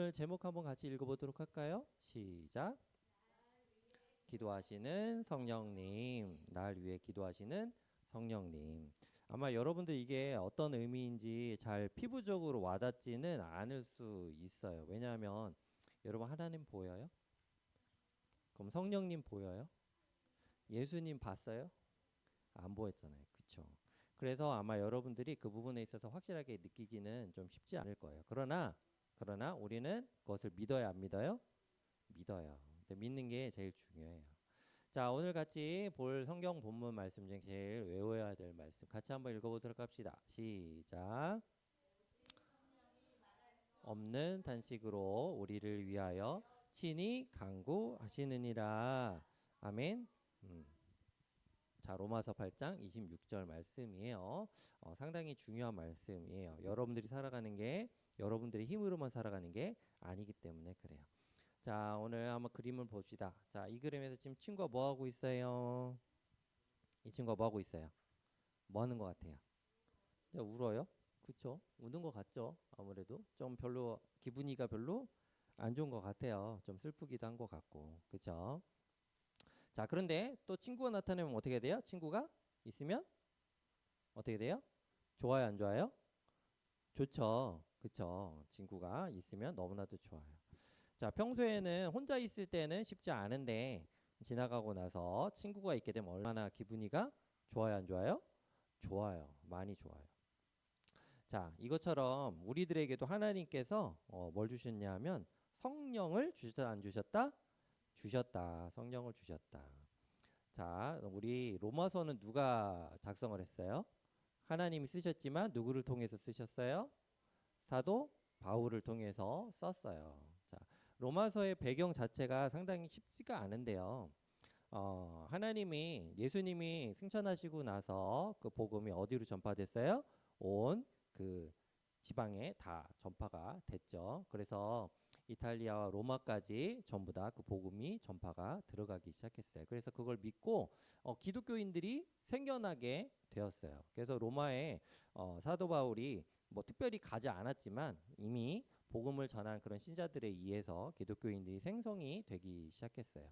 오늘 제목 한번 같이 읽어보도록 할까요? 시작. 기도하시는 성령님, 날 위해 기도하시는 성령님. 아마 여러분들 이게 어떤 의미인지 잘 피부적으로 와닿지는 않을 수 있어요. 왜냐하면 여러분 하나님 보여요? 그럼 성령님 보여요? 예수님 봤어요? 안 보였잖아요. 그쵸? 그래서 아마 여러분들이 그 부분에 있어서 확실하게 느끼기는 좀 쉽지 않을 거예요. 그러나 우리는 그것을 믿어야 안 믿어요? 믿어요. 근데 믿는 게 제일 중요해요. 자, 오늘 같이 볼 성경 본문 말씀 중에 제일 외워야 될 말씀 같이 한번 읽어보도록 합시다. 시작. 없는 단식으로 우리를 위하여 친히 간구하시느니라. 아멘. 자, 로마서 8장 26절 말씀이에요. 상당히 중요한 말씀이에요. 여러분들이 살아가는 게 여러분들의 힘으로만 살아가는 게 아니기 때문에 그래요. 자, 오늘 한번 그림을 봅시다. 자, 이 그림에서 지금 친구가 뭐 하고 있어요? 이 친구가 뭐 하고 있어요? 뭐 하는 것 같아요? 울어요? 그쵸? 우는 것 같죠? 아무래도 좀 별로 기분이가 별로 안 좋은 것 같아요. 좀 슬프기도 한 것 같고, 그쵸? 자, 그런데 또 친구가 나타나면 어떻게 돼요? 친구가 있으면 어떻게 돼요? 좋아요, 안 좋아요? 좋죠. 그쵸? 친구가 있으면 너무나도 좋아요. 자, 평소에는 혼자 있을 때는 쉽지 않은데 지나가고 나서 친구가 있게 되면 얼마나 기분이가 좋아요, 안 좋아요? 좋아요. 많이 좋아요. 자, 이것처럼 우리들에게도 하나님께서 뭘 주셨냐 하면 성령을 주셨다, 안 주셨다? 주셨다. 성령을 주셨다. 자, 우리 로마서는 누가 작성을 했어요? 하나님이 쓰셨지만 누구를 통해서 쓰셨어요? 사도 바울을 통해서 썼어요. 자, 로마서의 배경 자체가 상당히 쉽지가 않은데요. 하나님이 예수님이 승천하시고 나서 그 복음이 어디로 전파됐어요? 온 그 지방에 다 전파가 됐죠. 그래서 이탈리아와 로마까지 전부 다 그 복음이 전파가 들어가기 시작했어요. 그래서 그걸 믿고 기독교인들이 생겨나게 되었어요. 그래서 로마에 사도 바울이 뭐 특별히 가지 않았지만 이미 복음을 전한 그런 신자들에 의해서 기독교인들이 생성이 되기 시작했어요.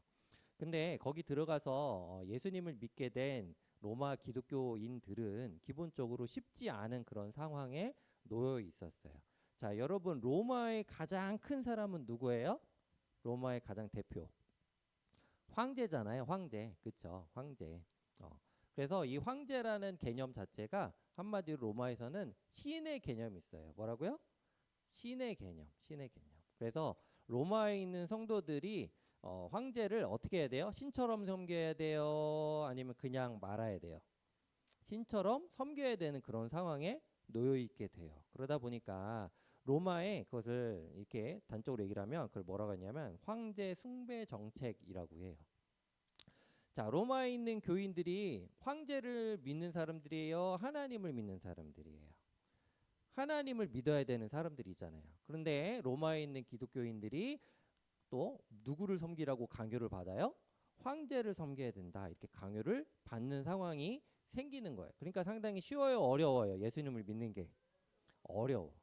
근데 거기 들어가서 예수님을 믿게 된 로마 기독교인들은 기본적으로 쉽지 않은 그런 상황에 놓여 있었어요. 자, 여러분 로마의 가장 큰 사람은 누구예요? 로마의 가장 대표 황제잖아요. 황제, 그쵸? 황제. 그래서 이 황제라는 개념 자체가 한마디로 로마에서는 신의 개념이 있어요. 뭐라고요? 신의 개념, 신의 개념. 그래서 로마에 있는 성도들이 황제를 어떻게 해야 돼요? 신처럼 섬겨야 돼요? 아니면 그냥 말아야 돼요? 신처럼 섬겨야 되는 그런 상황에 놓여 있게 돼요. 그러다 보니까 로마에 그것을 이렇게 단적으로 얘기를 하면 그걸 뭐라고 하냐면 황제 숭배 정책이라고 해요. 자, 로마에 있는 교인들이 황제를 믿는 사람들이에요? 하나님을 믿는 사람들이에요? 하나님을 믿어야 되는 사람들이잖아요. 그런데 로마에 있는 기독교인들이 또 누구를 섬기라고 강요를 받아요? 황제를 섬겨야 된다. 이렇게 강요를 받는 상황이 생기는 거예요. 그러니까 상당히 쉬워요, 어려워요. 예수님을 믿는 게 어려워.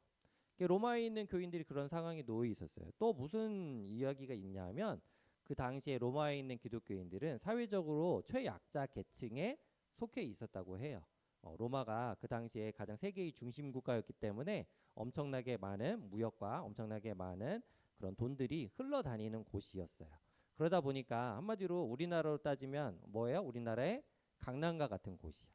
로마에 있는 교인들이 그런 상황에 놓여 있었어요. 또 무슨 이야기가 있냐면 그 당시에 로마에 있는 기독교인들은 사회적으로 최약자 계층에 속해 있었다고 해요. 로마가 그 당시에 가장 세계의 중심 국가였기 때문에 엄청나게 많은 무역과 엄청나게 많은 그런 돈들이 흘러다니는 곳이었어요. 그러다 보니까 한마디로 우리나라로 따지면 뭐예요? 우리나라의 강남과 같은 곳이야.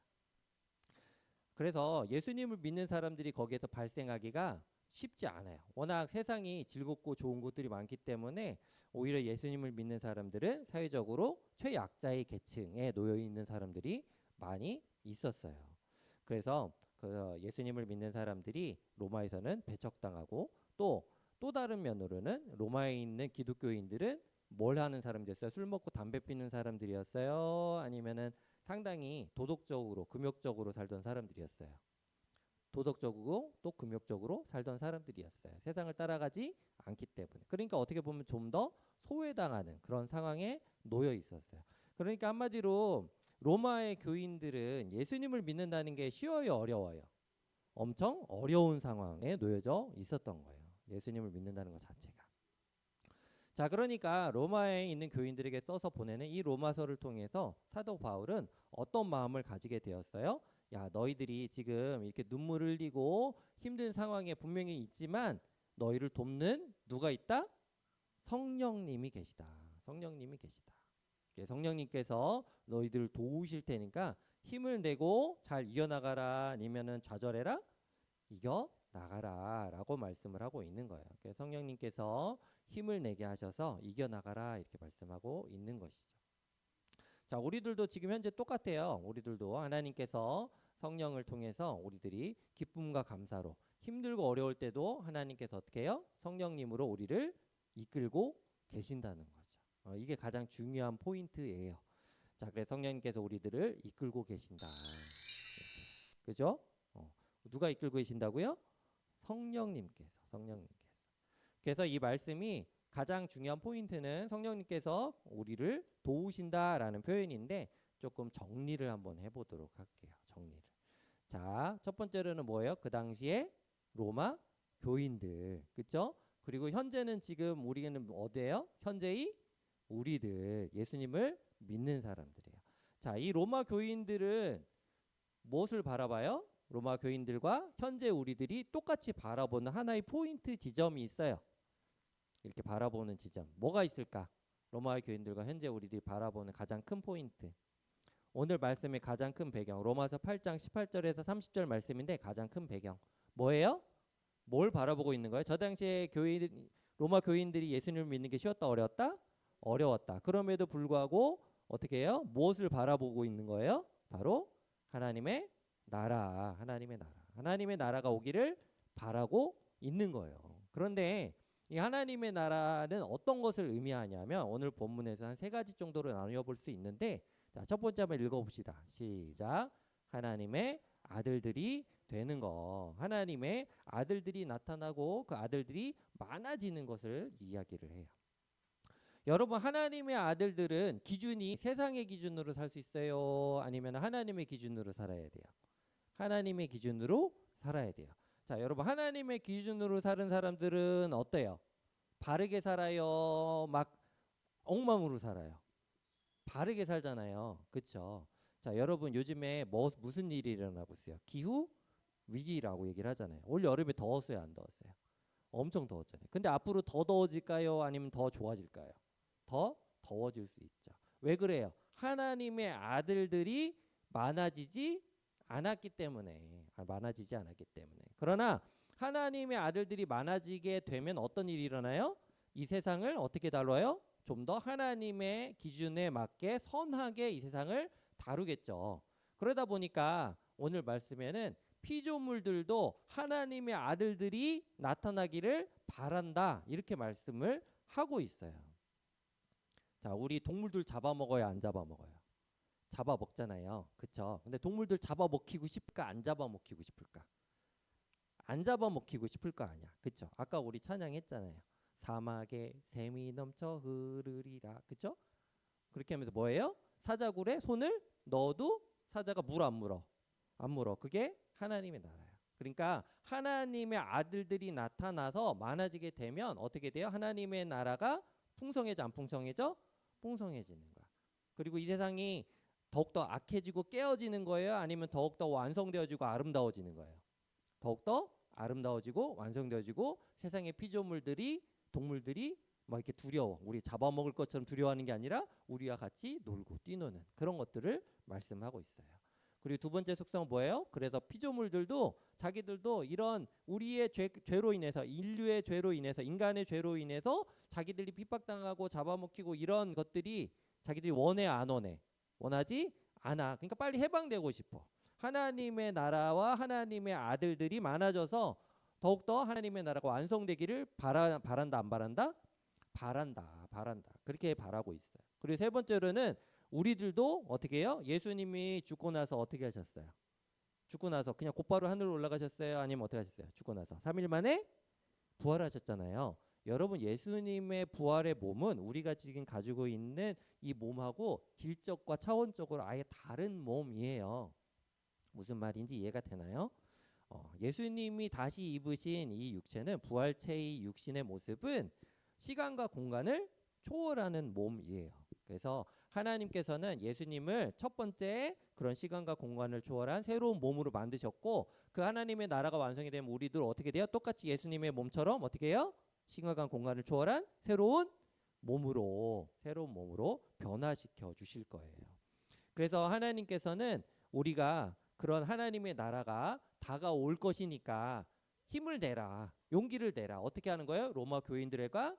그래서 예수님을 믿는 사람들이 거기에서 발생하기가 쉽지 않아요. 워낙 세상이 즐겁고 좋은 곳들이 많기 때문에 오히려 예수님을 믿는 사람들은 사회적으로 최약자의 계층에 놓여 있는 사람들이 많이 있었어요. 그래서 그 예수님을 믿는 사람들이 로마에서는 배척당하고 또 다른 면으로는 로마에 있는 기독교인들은 뭘 하는 사람들이었어요? 술 먹고 담배 피는 사람들이었어요? 아니면은 상당히 도덕적으로 금욕적으로 살던 사람들이었어요. 도덕적이고 또 금욕적으로 살던 사람들이었어요. 세상을 따라가지 않기 때문에. 그러니까 어떻게 보면 좀 더 소외당하는 그런 상황에 놓여 있었어요. 그러니까 한마디로 로마의 교인들은 예수님을 믿는다는 게 쉬워요, 어려워요? 엄청 어려운 상황에 놓여져 있었던 거예요. 예수님을 믿는다는 것 자체가. 자, 그러니까 로마에 있는 교인들에게 써서 보내는 이 로마서를 통해서 사도 바울은 어떤 마음을 가지게 되었어요? 야, 너희들이 지금 이렇게 눈물 흘리고 힘든 상황에 분명히 있지만 너희를 돕는 누가 있다? 성령님이 계시다. 성령님이 계시다. 성령님께서 너희들을 도우실 테니까 힘을 내고 잘 이겨나가라, 아니면은 좌절해라, 이겨 나가라 라고 말씀을 하고 있는 거예요. 성령님께서 힘을 내게 하셔서 이겨 나가라 이렇게 말씀하고 있는 것이죠. 자, 우리들도 지금 현재 똑같아요. 우리들도 하나님께서 성령을 통해서 우리들이 기쁨과 감사로, 힘들고 어려울 때도 하나님께서 어떻게 해요? 성령님으로 우리를 이끌고 계신다는 거죠. 이게 가장 중요한 포인트예요. 자, 그래서 성령님께서 우리들을 이끌고 계신다. 그죠? 누가 이끌고 계신다고요? 성령님께서. 그래서 이 말씀이 가장 중요한 포인트는 성령님께서 우리를 도우신다라는 표현인데, 조금 정리를 한번 해보도록 할게요. 정리를. 자, 첫 번째로는 뭐예요? 그 당시에 로마 교인들, 그렇죠? 그리고 현재는 지금 우리는 어디예요? 현재의 우리들, 예수님을 믿는 사람들이에요. 자, 이 로마 교인들은 무엇을 바라봐요? 로마 교인들과 현재 우리들이 똑같이 바라보는 하나의 포인트 지점이 있어요. 이렇게 바라보는 지점 뭐가 있을까? 로마 교인들과 현재 우리들이 바라보는 가장 큰 포인트, 오늘 말씀의 가장 큰 배경, 로마서 8장 18절에서 30절 말씀인데 가장 큰 배경 뭐예요? 뭘 바라보고 있는 거예요? 저 당시에 로마 교인들이 예수님을 믿는 게 쉬웠다, 어려웠다? 어려웠다. 그럼에도 불구하고 어떻게 해요? 무엇을 바라보고 있는 거예요? 바로 하나님의 나라, 하나님의 나라가 오기를 바라고 있는 거예요. 그런데 이 하나님의 나라는 어떤 것을 의미하냐면, 오늘 본문에서 한 3가지 정도로 나누어 볼 수 있는데, 자, 첫 번째 한번 읽어봅시다. 시작. 하나님의 아들들이 되는 거, 하나님의 아들들이 나타나고 그 아들들이 많아지는 것을 이야기를 해요. 여러분, 하나님의 아들들은 기준이 세상의 기준으로 살 수 있어요? 아니면 하나님의 기준으로 살아야 돼요? 하나님의 기준으로 살아야 돼요. 자, 여러분, 하나님의 기준으로 사는 사람들은 어때요? 바르게 살아요? 막 엉망으로 살아요? 바르게 살잖아요. 그렇죠? 자, 여러분, 요즘에 무슨 일이 일어나고 있어요? 기후 위기라고 얘기를 하잖아요. 올 여름에 더웠어요, 안 더웠어요? 엄청 더웠잖아요. 근데 앞으로 더 더워질까요? 아니면 더 좋아질까요? 더 더워질 수 있죠. 왜 그래요? 하나님의 아들들이 많아지지 않았기 때문에. 그러나 하나님의 아들들이 많아지게 되면 어떤 일이 일어나요? 이 세상을 어떻게 다뤄요? 좀 더 하나님의 기준에 맞게 선하게 이 세상을 다루겠죠. 그러다 보니까 오늘 말씀에는 피조물들도 하나님의 아들들이 나타나기를 바란다, 이렇게 말씀을 하고 있어요. 자, 우리 동물들 잡아먹어요, 안 잡아먹어요? 잡아먹잖아요. 그쵸? 근데 동물들 잡아먹히고 싶을까, 안 잡아먹히고 싶을까? 안 잡아먹히고 싶을 거 아니야. 그쵸? 아까 우리 찬양했잖아요. 사막에 샘이 넘쳐 흐르리라. 그쵸? 그렇게 하면서 뭐예요? 사자굴에 손을 넣어도 사자가 물 안 물어? 안 물어. 그게 하나님의 나라야. 그러니까 하나님의 아들들이 나타나서 많아지게 되면 어떻게 돼요? 하나님의 나라가 풍성해져, 안 풍성해져? 풍성해지는 거야. 그리고 이 세상이 더욱더 악해지고 깨어지는 거예요? 아니면 더욱더 완성되어지고 아름다워지는 거예요? 더욱더 아름다워지고 완성되어지고, 세상의 피조물들이, 동물들이 막 이렇게 두려워, 우리 잡아먹을 것처럼 두려워하는 게 아니라 우리와 같이 놀고 뛰노는 그런 것들을 말씀하고 있어요. 그리고 두 번째 속성은 뭐예요? 그래서 피조물들도 자기들도 이런 우리의 죄로 인해서, 인류의 죄로 인해서, 인간의 죄로 인해서 자기들이 핍박당하고 잡아먹히고 이런 것들이 자기들이 원해, 안 원해? 원하지 않아. 그러니까 빨리 해방되고 싶어. 하나님의 나라와 하나님의 아들들이 많아져서 더욱더 하나님의 나라가 완성되기를 바란다, 안 바란다? 바란다. 그렇게 바라고 있어요. 그리고 세 번째로는 우리들도 어떻게 해요? 예수님이 죽고 나서 어떻게 하셨어요? 죽고 나서 그냥 곧바로 하늘로 올라가셨어요? 아니면 어떻게 하셨어요? 죽고 나서 3일 만에 부활하셨잖아요. 여러분, 예수님의 부활의 몸은 우리가 지금 가지고 있는 이 몸하고 질적과 차원적으로 아예 다른 몸이에요. 무슨 말인지 이해가 되나요? 예수님이 다시 입으신 이 육체는, 부활체의 육신의 모습은 시간과 공간을 초월하는 몸이에요. 그래서 하나님께서는 예수님을 첫 번째 그런 시간과 공간을 초월한 새로운 몸으로 만드셨고, 그 하나님의 나라가 완성이 되면 우리들 어떻게 돼요? 똑같이 예수님의 몸처럼 어떻게 해요? 시간과 공간을 초월한 새로운 몸으로 변화시켜 주실 거예요. 그래서 하나님께서는 우리가 그런 하나님의 나라가 다가올 것이니까 힘을 내라, 용기를 내라. 어떻게 하는 거예요? 로마 교인들과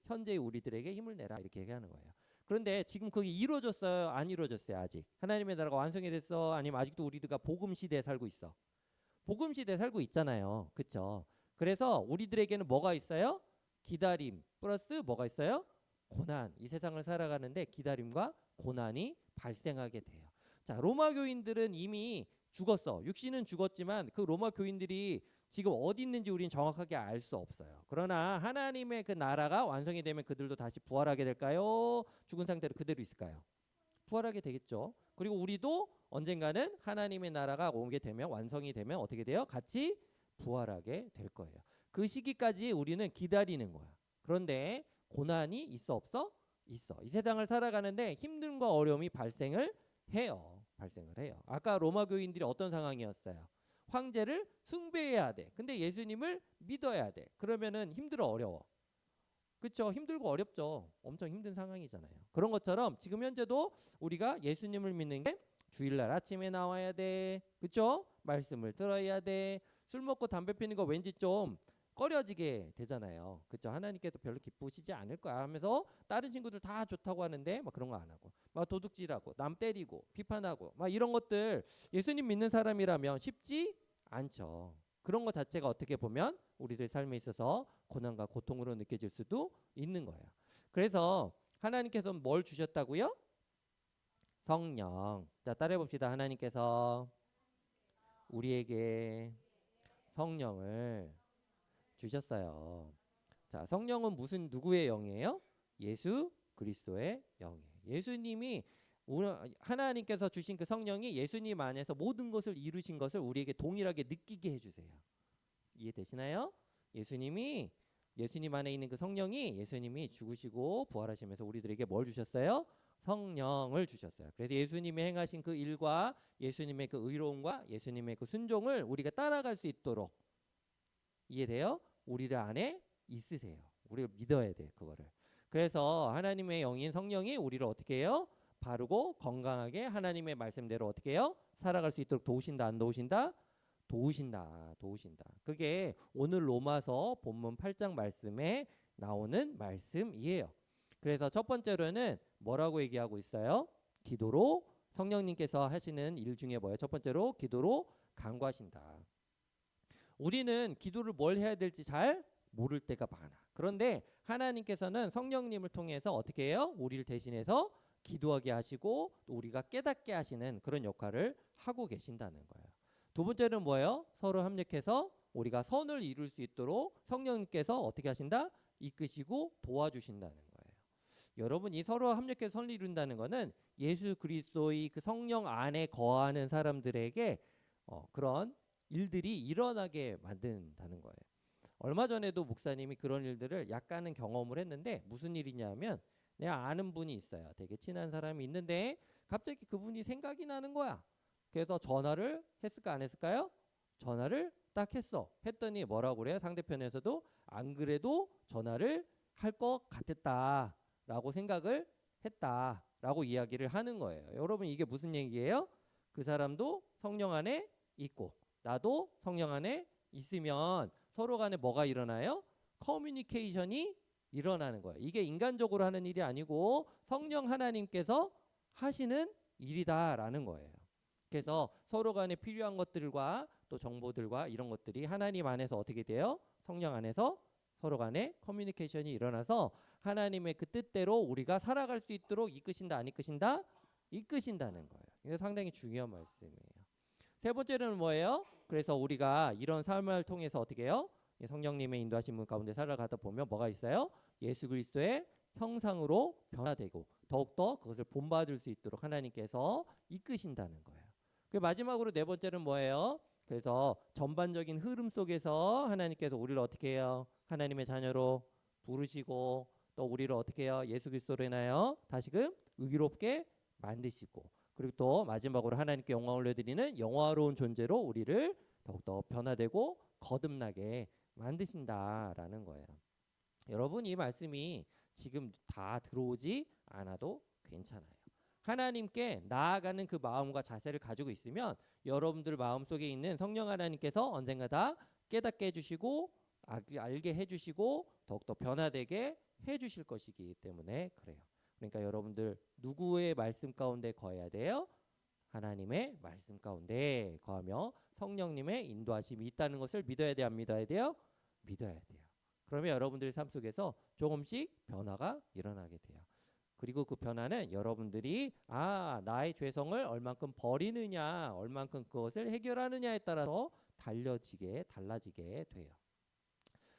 현재의 우리들에게 힘을 내라, 이렇게 얘기하는 거예요. 그런데 지금 그게 이루어졌어요? 안 이루어졌어요? 아직 하나님의 나라가 완성이 됐어? 아니면 아직도 우리들과 복음 시대에 살고 있어? 복음 시대에 살고 있잖아요, 그렇죠? 그래서 우리들에게는 뭐가 있어요? 기다림 플러스 뭐가 있어요? 고난. 이 세상을 살아가는데 기다림과 고난이 발생하게 돼요. 자, 로마 교인들은 이미 죽었어. 육신은 죽었지만 그 로마 교인들이 지금 어디 있는지 우리는 정확하게 알 수 없어요. 그러나 하나님의 그 나라가 완성이 되면 그들도 다시 부활하게 될까요? 죽은 상태로 그대로 있을까요? 부활하게 되겠죠. 그리고 우리도 언젠가는 하나님의 나라가 오게 되면, 완성이 되면 어떻게 돼요? 같이 부활하게 될 거예요. 그 시기까지 우리는 기다리는 거야. 그런데 고난이 있어 없어? 있어. 이 세상을 살아가는데 힘듦과 어려움이 발생을 해요. 아까 로마 교인들이 어떤 상황이었어요? 황제를 숭배해야 돼. 근데 예수님을 믿어야 돼. 그러면은 힘들어, 어려워? 그렇죠. 힘들고 어렵죠. 엄청 힘든 상황이잖아요. 그런 것처럼 지금 현재도 우리가 예수님을 믿는 게 주일날 아침에 나와야 돼. 그렇죠? 말씀을 들어야 돼. 술 먹고 담배 피는 거 왠지 좀 꺼려지게 되잖아요. 그렇죠? 하나님께서 별로 기쁘시지 않을 거야 하면서 다른 친구들 다 좋다고 하는데 막 그런 거 안 하고 막 도둑질하고 남 때리고 비판하고 막 이런 것들 예수님 믿는 사람이라면 쉽지 않죠. 그런 것 자체가 어떻게 보면 우리들 삶에 있어서 고난과 고통으로 느껴질 수도 있는 거예요. 그래서 하나님께서 뭘 주셨다고요? 성령. 자, 따라해 봅시다. 하나님께서 우리에게 성령을 주셨어요. 자, 성령은 누구의 영이에요? 예수 그리스도의 영이에요. 예수님이 하나님께서 주신 그 성령이 예수님 안에서 모든 것을 이루신 것을 우리에게 동일하게 느끼게 해주세요. 이해되시나요? 예수님 안에 있는 그 성령이 예수님이 죽으시고 부활하시면서 우리들에게 뭘 주셨어요? 성령을 주셨어요. 그래서 예수님이 행하신 그 일과 예수님의 그 의로움과 예수님의 그 순종을 우리가 따라갈 수 있도록, 이해돼요? 우리들 안에 있으세요. 우리가 믿어야 돼, 그거를. 그래서 하나님의 영인 성령이 우리를 어떻게 해요? 바르고 건강하게 하나님의 말씀대로 어떻게 해요? 살아갈 수 있도록 도우신다, 안 도우신다? 도우신다. 그게 오늘 로마서 본문 8장 말씀에 나오는 말씀이에요. 그래서 첫 번째로는 뭐라고 얘기하고 있어요? 기도로, 성령님께서 하시는 일 중에 뭐예요? 첫 번째로 기도로 간구하신다. 우리는 기도를 뭘 해야 될지 잘 모를 때가 많아. 그런데 하나님께서는 성령님을 통해서 어떻게 해요? 우리를 대신해서 기도하게 하시고 또 우리가 깨닫게 하시는 그런 역할을 하고 계신다는 거예요. 두 번째는 뭐예요? 서로 협력해서 우리가 선을 이룰 수 있도록 성령님께서 어떻게 하신다? 이끄시고 도와주신다는 거예요. 여러분, 이 서로 협력해서 선을 이룬다는 거는 예수 그리스도의 그 성령 안에 거하는 사람들에게 그런 일들이 일어나게 만든다는 거예요. 얼마 전에도 목사님이 그런 일들을 약간은 경험을 했는데, 무슨 일이냐면 내가 아는 분이 있어요. 되게 친한 사람이 있는데 갑자기 그분이 생각이 나는 거야. 그래서 전화를 했을까 안 했을까요? 전화를 딱 했더니 뭐라고 그래요? 상대편에서도 안 그래도 전화를 할 것 같았다라고 생각을 했다라고 이야기를 하는 거예요. 여러분, 이게 무슨 얘기예요? 그 사람도 성령 안에 있고 나도 성령 안에 있으면 서로 간에 뭐가 일어나요? 커뮤니케이션이 일어나는 거예요. 이게 인간적으로 하는 일이 아니고 성령 하나님께서 하시는 일이다라는 거예요. 그래서 서로 간에 필요한 것들과 또 정보들과 이런 것들이 하나님 안에서 어떻게 돼요? 성령 안에서 서로 간에 커뮤니케이션이 일어나서 하나님의 그 뜻대로 우리가 살아갈 수 있도록 이끄신다, 안 이끄신다? 이끄신다는 거예요. 이거 상당히 중요한 말씀이에요. 세 번째는 뭐예요? 그래서 우리가 이런 삶을 통해서 어떻게 해요? 성령님의 인도하신 분 가운데 살아가다 보면 뭐가 있어요? 예수 그리스도의 형상으로 변화되고 더욱더 그것을 본받을 수 있도록 하나님께서 이끄신다는 거예요. 그 마지막으로 네 번째는 뭐예요? 그래서 전반적인 흐름 속에서 하나님께서 우리를 어떻게 해요? 하나님의 자녀로 부르시고 또 우리를 어떻게 해요? 예수 그리스도로 인하여 다시금 의롭게 만드시고 그리고 또 마지막으로 하나님께 영광을 올려드리는 영화로운 존재로 우리를 더욱더 변화되고 거듭나게 만드신다라는 거예요. 여러분 이 말씀이 지금 다 들어오지 않아도 괜찮아요. 하나님께 나아가는 그 마음과 자세를 가지고 있으면 여러분들 마음속에 있는 성령 하나님께서 언젠가 다 깨닫게 해주시고 알게 해주시고 더욱더 변화되게 해주실 것이기 때문에 그래요. 그러니까 여러분들 누구의 말씀 가운데 거해야 돼요? 하나님의 말씀 가운데 거하며 성령님의 인도하심이 있다는 것을 믿어야 돼요? 안 믿어야 돼요? 믿어야 돼요. 그러면 여러분들의 삶 속에서 조금씩 변화가 일어나게 돼요. 그리고 그 변화는 여러분들이 나의 죄성을 얼만큼 버리느냐 얼만큼 그것을 해결하느냐에 따라서 달라지게 돼요.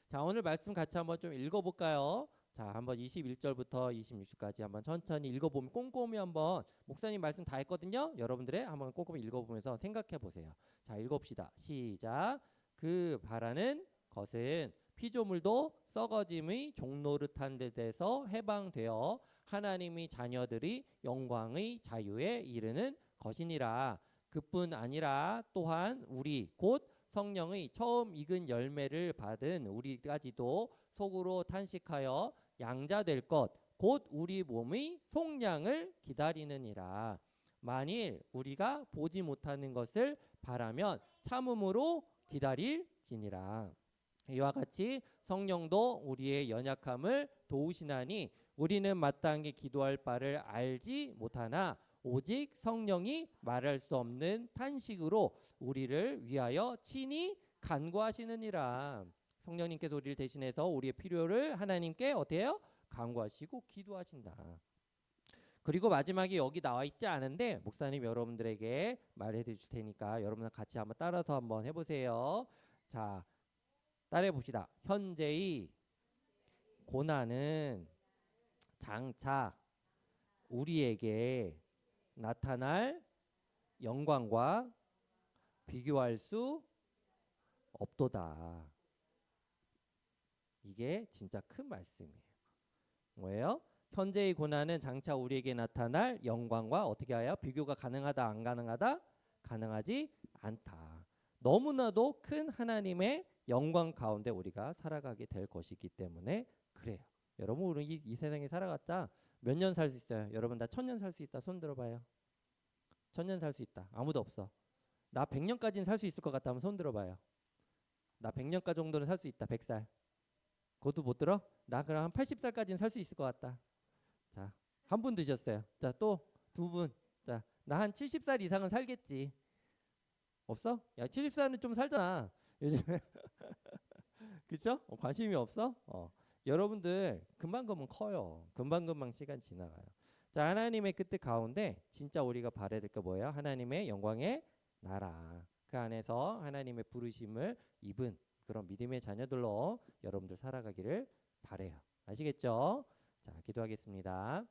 자, 오늘 말씀 같이 한번 좀 읽어볼까요? 자, 한번 21절부터 26절까지 한번 천천히 읽어보면 꼼꼼히 한번 목사님 말씀 다 했거든요. 여러분들의 한번 꼼꼼히 읽어보면서 생각해 보세요. 자, 읽어봅시다. 시작. 그 바라는 것은 피조물도 썩어짐의 종노릇한 데서 해방되어 하나님의 자녀들이 영광의 자유에 이르는 것이니라. 그뿐 아니라 또한 우리 곧 성령의 처음 익은 열매를 받은 우리까지도 속으로 탄식하여 양자될 것 곧 우리 몸의 속량을 기다리느니라. 만일 우리가 보지 못하는 것을 바라면 참음으로 기다릴지니라. 이와 같이 성령도 우리의 연약함을 도우시나니 우리는 마땅히 기도할 바를 알지 못하나 오직 성령이 말할 수 없는 탄식으로 우리를 위하여 친히 간구하시느니라. 성령님께서 우리를 대신해서 우리의 필요를 하나님께 어때요? 간구하시고 기도하신다. 그리고 마지막에 여기 나와 있지 않은데 목사님 여러분들에게 말해 드릴 테니까 여러분 같이 한번 따라서 한번 해보세요. 자, 따라해 봅시다. 현재의 고난은 장차 우리에게 나타날 영광과 비교할 수 없도다. 이게 진짜 큰 말씀이에요. 뭐예요? 현재의 고난은 장차 우리에게 나타날 영광과 어떻게 하여 비교가 가능하다 안 가능하다? 가능하지 않다. 너무나도 큰 하나님의 영광 가운데 우리가 살아가게 될 것이기 때문에 그래요. 여러분 우리 이 세상에 살아갔자 몇 년 살 수 있어요? 여러분 다 1000년 살 수 있다 손 들어봐요. 1000년 살 수 있다. 아무도 없어. 나 100년까지는 살 수 있을 것 같다 하면 손 들어봐요. 나 100년까지 정도는 살 수 있다. 100살. 그것도 못 들어? 나 그럼 한 80살까지는 살 수 있을 것 같다. 자, 한 분 드셨어요. 자, 또 두 분. 자, 나 한 70살 이상은 살겠지. 없어? 야, 70살은 좀 살잖아. 요즘에. 그쵸? 관심이 없어? 여러분들 금방금방 커요. 금방금방 시간 지나가요. 자, 하나님의 그 뜻 가운데 진짜 우리가 바라야 될 게 뭐예요? 하나님의 영광의 나라. 그 안에서 하나님의 부르심을 입은 그런 믿음의 자녀들로 여러분들 살아가기를 바래요. 아시겠죠? 자, 기도하겠습니다.